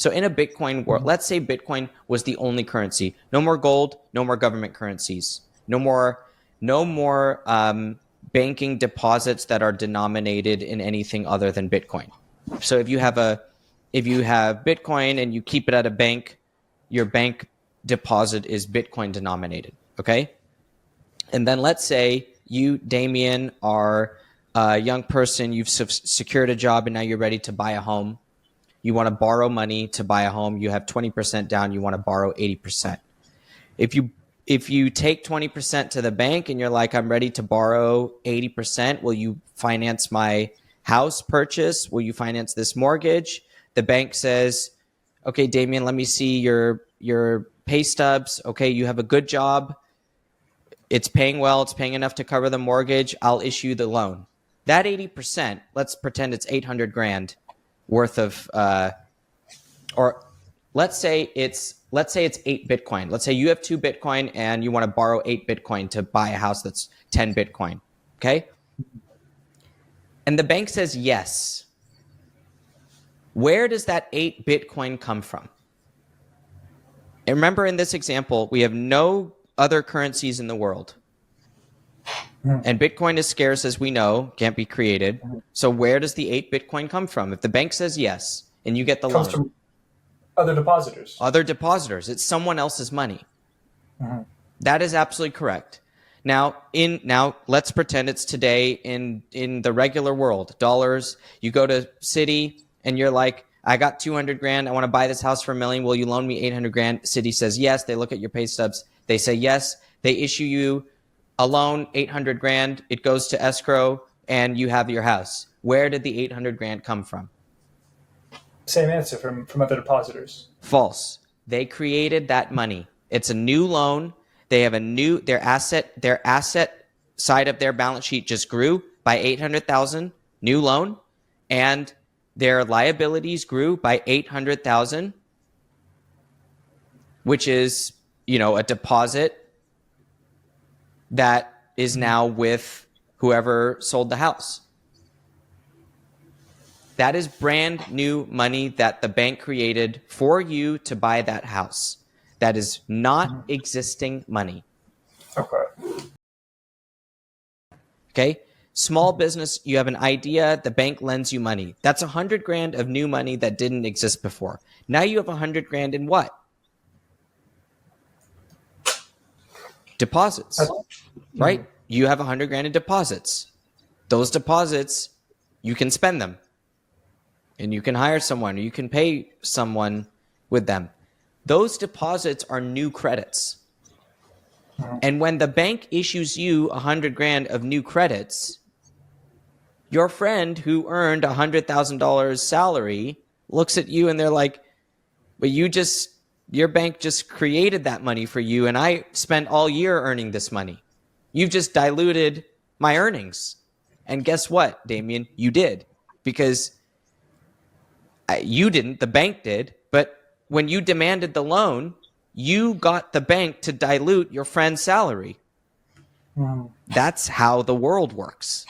So in a Bitcoin world, let's say Bitcoin was the only currency. No more gold, no more government currencies, no more banking deposits that are denominated in anything other than Bitcoin. So if you have Bitcoin and you keep it at a bank, your bank deposit is Bitcoin denominated. Okay. And then let's say you, Damien, are a young person, you've secured a job, and now you're ready to buy a home. You want to borrow money to buy a home. You have 20% down. You want to borrow 80%. If you take 20% to the bank and you're like, I'm ready to borrow 80%, will you finance my house purchase? Will you finance this mortgage? The bank says, okay, Damien, let me see your pay stubs. Okay, you have a good job. It's paying well. It's paying enough to cover the mortgage. I'll issue the loan. That 80%, let's pretend it's 800 grand worth of, or let's say it's 8 Bitcoin. Let's say you have 2 Bitcoin and you want to borrow 8 Bitcoin to buy a house that's 10 Bitcoin. Okay. And the bank says yes. Where does that 8 Bitcoin come from? And remember, in this example, we have no other currencies in the world. And Bitcoin is scarce, as we know, can't be created. So where does the 8 Bitcoin come from? If the bank says yes and you get the loan. Comes from other depositors. Other depositors. It's someone else's money. That is absolutely correct. Now let's pretend it's today in the regular world. Dollars. You go to Citi and you're like, I got 200 grand. I want to buy this house for $1 million. Will you loan me 800 grand? Citi says yes. They look at your pay stubs. They say yes. They issue you a loan, 800 grand. It goes to escrow and you have your house. Where did the 800 grand come from? Same answer from other depositors. False. They created that money. It's a new loan. They have their asset side of their balance sheet just grew by 800,000, new loan, and their liabilities grew by 800,000, which is, a deposit that is now with whoever sold the house. That is brand new money that the bank created for you to buy that house. That is not existing money. Okay? Small business, you have an idea, the bank lends you money. That's 100 grand of new money that didn't exist before. Now you have 100 grand in what? Deposits, right? You have 100 grand in deposits. Those deposits, you can spend them. And you can hire someone, or you can pay someone with them. Those deposits are new credits. And when the bank issues you 100 grand of new credits, your friend who earned $100,000 salary looks at you and they're like, but your bank just created that money for you, and I spent all year earning this money. You've just diluted my earnings. And guess what, Damien? You did. Because you didn't, the bank did, but when you demanded the loan, you got the bank to dilute your friend's salary. That's how the world works.